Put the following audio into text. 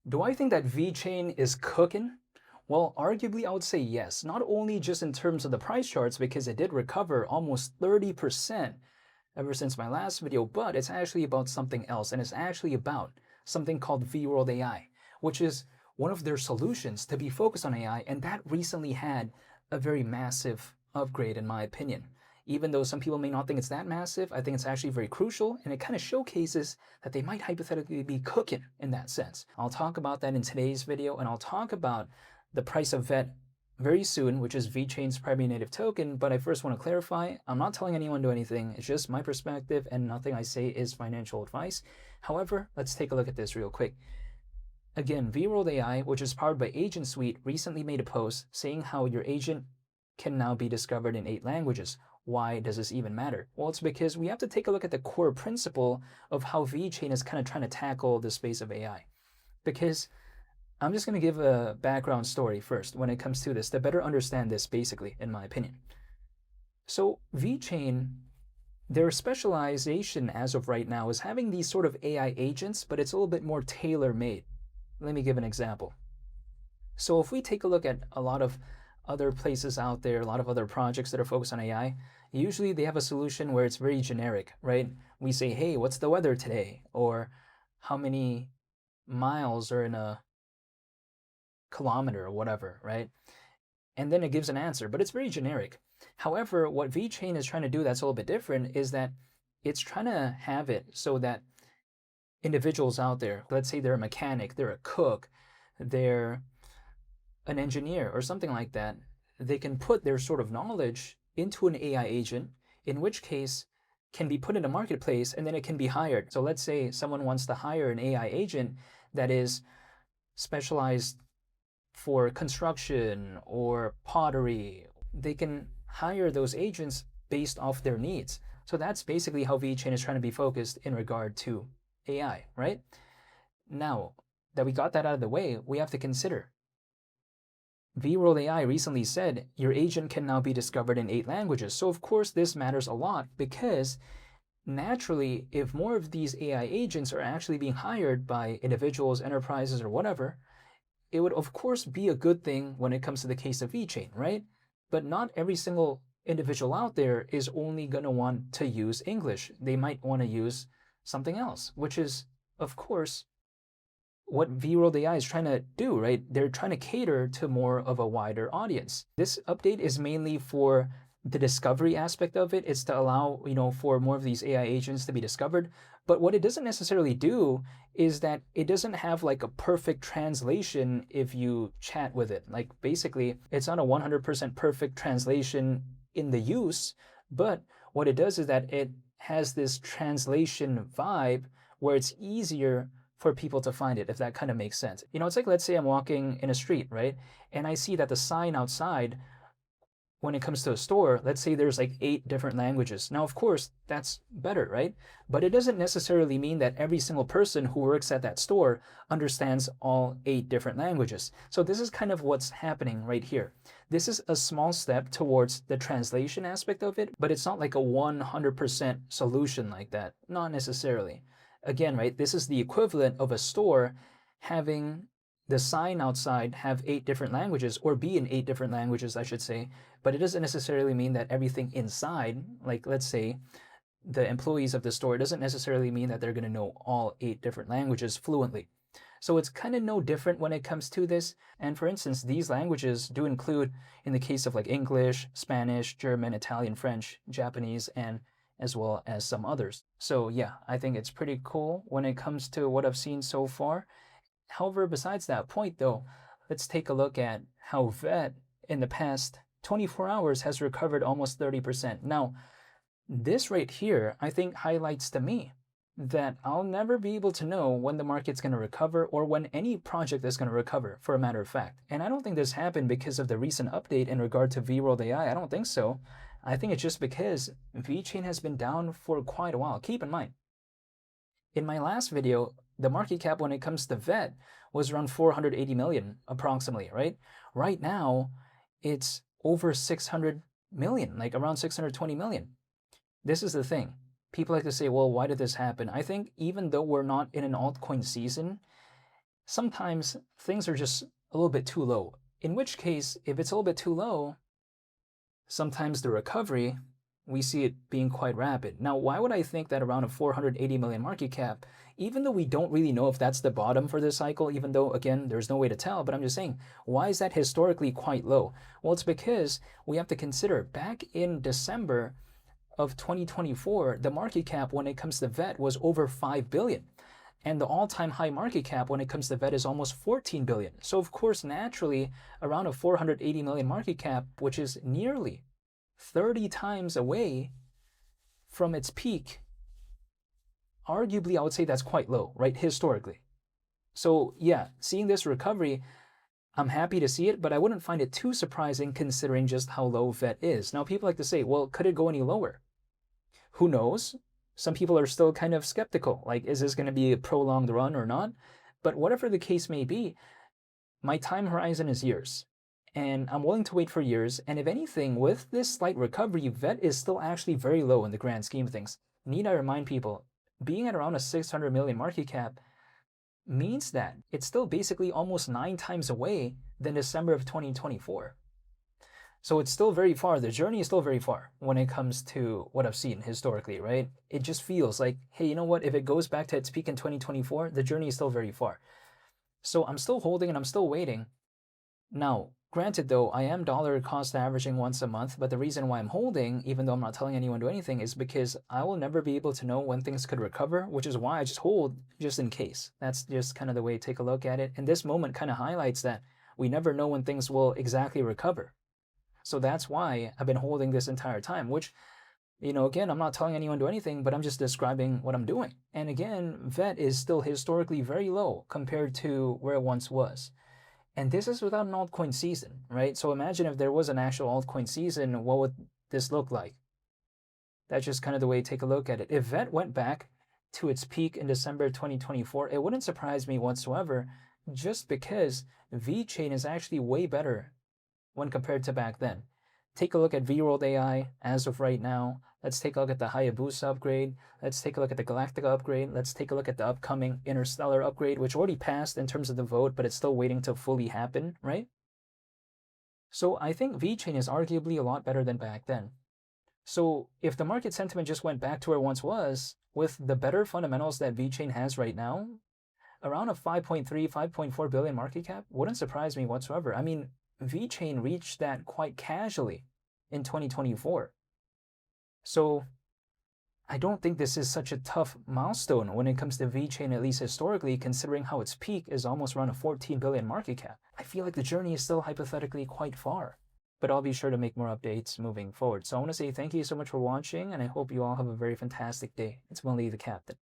Do I think that VeChain is cooking? Well, arguably, I would say yes. Not only just in terms of the price charts, because it did recover almost 30% ever since my last video, but it's actually about something else. And it's actually about something called VWorld AI, which is one of their solutions to be focused on AI. And that recently had a very massive upgrade, in my opinion. Even though some people may not think it's that massive, I think it's actually very crucial, and it kind of showcases that they might hypothetically be cooking in that sense. I'll talk about that in today's video, and I'll talk about the price of VET very soon, which is VeChain's primary native token. But I first want to clarify, I'm not telling anyone to do anything. It's just my perspective, and nothing I say is financial advice. However, let's take a look at this real quick. Again, VWorld AI, which is powered by Agent Suite, recently made a post saying how your agent can now be discovered in 8 languages. Why does this even matter? Well, it's because we have to take a look at the core principle of how VeChain is kind of trying to tackle the space of AI. Because I'm just going to give a background story first when it comes to this to better understand this, basically, in my opinion. So VeChain, their specialization as of right now is having these sort of AI agents, but it's a little bit more tailor-made. Let me give an example. So if we take a look at a lot of other places out there, a lot of other projects that are focused on AI, usually they have a solution where it's very generic, right? We say, hey, what's the weather today? Or how many miles are in a kilometer or whatever, right? And then it gives an answer, but it's very generic. However, what VeChain is trying to do that's a little bit different is that it's trying to have it so that individuals out there, let's say they're a mechanic, they're a cook, they're an engineer or something like that, they can put their sort of knowledge into an AI agent, in which case can be put in a marketplace and then it can be hired. So let's say someone wants to hire an AI agent that is specialized for construction or pottery. They can hire those agents based off their needs. So that's basically how VeChain is trying to be focused in regard to AI, right? Now that we got that out of the way, we have to consider VWorld AI recently said your agent can now be discovered in 8 languages. So of course this matters a lot because naturally, if more of these AI agents are actually being hired by individuals, enterprises, or whatever, it would of course be a good thing when it comes to the case of VeChain, right? But not every single individual out there is only going to want to use English. They might want to use something else, which is, of course, what VWorld AI is trying to do, right? They're trying to cater to more of a wider audience. This update is mainly for the discovery aspect of it. It's to allow, for more of these AI agents to be discovered. But what it doesn't necessarily do is that it doesn't have like a perfect translation if you chat with it. Like basically, it's not a 100% perfect translation in the use, but what it does is that it has this translation vibe where it's easier for people to find it, if that kind of makes sense. It's like, let's say I'm walking in a street, right? And I see that the sign outside, when it comes to a store, let's say there's like 8 different languages. Now, of course, that's better, right? But it doesn't necessarily mean that every single person who works at that store understands all 8 different languages. So this is kind of what's happening right here. This is a small step towards the translation aspect of it, but it's not like a 100% solution like that. Not necessarily. Again, right, this is the equivalent of a store having the sign outside have 8 different languages, or be in 8 different languages, I should say, but it doesn't necessarily mean that everything inside, like let's say the employees of the store, doesn't necessarily mean that they're going to know all 8 different languages fluently. So it's kind of no different when it comes to this. And for instance, these languages do include, in the case of like English, Spanish, German, Italian, French, Japanese, and as well as some others. So yeah, I think it's pretty cool when it comes to what I've seen so far. However, besides that point though, let's take a look at how VET in the past 24 hours has recovered almost 30%. Now, this right here, I think highlights to me that I'll never be able to know when the market's going to recover or when any project is going to recover, for a matter of fact. And I don't think this happened because of the recent update in regard to VWorld AI. I don't think so. I think it's just because VeChain has been down for quite a while. Keep in mind, in my last video, the market cap when it comes to VET was around 480 million approximately, right? Right now, it's over 600 million, like around 620 million. This is the thing. People like to say, well, why did this happen? I think even though we're not in an altcoin season, sometimes things are just a little bit too low. In which case, if it's a little bit too low, sometimes the recovery, we see it being quite rapid. Now, why would I think that around a 480 million market cap, even though we don't really know if that's the bottom for this cycle, even though, again, there's no way to tell, but I'm just saying, why is that historically quite low? Well, it's because we have to consider back in December of 2024, the market cap when it comes to VET was over 5 billion. And the all-time high market cap when it comes to VET is almost 14 billion. So of course, naturally, around a 480 million market cap, which is nearly 30 times away from its peak, arguably I would say that's quite low, right, historically. So yeah, seeing this recovery, I'm happy to see it, but I wouldn't find it too surprising considering just how low VET is. Now people like to say, well, could it go any lower? Who knows? Some people are still kind of skeptical, like, is this going to be a prolonged run or not? But whatever the case may be, my time horizon is years, and I'm willing to wait for years. And if anything, with this slight recovery, VET is still actually very low in the grand scheme of things. Need I remind people, being at around a 600 million market cap means that it's still basically almost 9 times away than December of 2024. So it's still very far. The journey is still very far when it comes to what I've seen historically, right? It just feels like, hey, you know what? If it goes back to its peak in 2024, the journey is still very far. So I'm still holding and I'm still waiting. Now, granted though, I am dollar cost averaging once a month, but the reason why I'm holding, even though I'm not telling anyone to do anything, is because I will never be able to know when things could recover, which is why I just hold just in case. That's just kind of the way to take a look at it. And this moment kind of highlights that we never know when things will exactly recover. So that's why I've been holding this entire time, which, again, I'm not telling anyone to do anything, but I'm just describing what I'm doing. And again, VET is still historically very low compared to where it once was. And this is without an altcoin season, right? So imagine if there was an actual altcoin season, what would this look like? That's just kind of the way to take a look at it. If VET went back to its peak in December 2024, it wouldn't surprise me whatsoever, just because VeChain is actually way better when compared to back then. Take a look at VWorld AI as of right now. Let's take a look at the Hayabusa upgrade. Let's take a look at the Galactica upgrade. Let's take a look at the upcoming Interstellar upgrade, which already passed in terms of the vote, but it's still waiting to fully happen, right? So I think VeChain is arguably a lot better than back then. So if the market sentiment just went back to where it once was, with the better fundamentals that VeChain has right now, around a 5.3, 5.4 billion market cap wouldn't surprise me whatsoever. I mean, VeChain reached that quite casually in 2024. So I don't think this is such a tough milestone when it comes to VeChain, at least historically, considering how its peak is almost around a 14 billion market cap. I feel like the journey is still hypothetically quite far, but I'll be sure to make more updates moving forward. So I want to say thank you so much for watching, and I hope you all have a very fantastic day. It's Willie the Captain.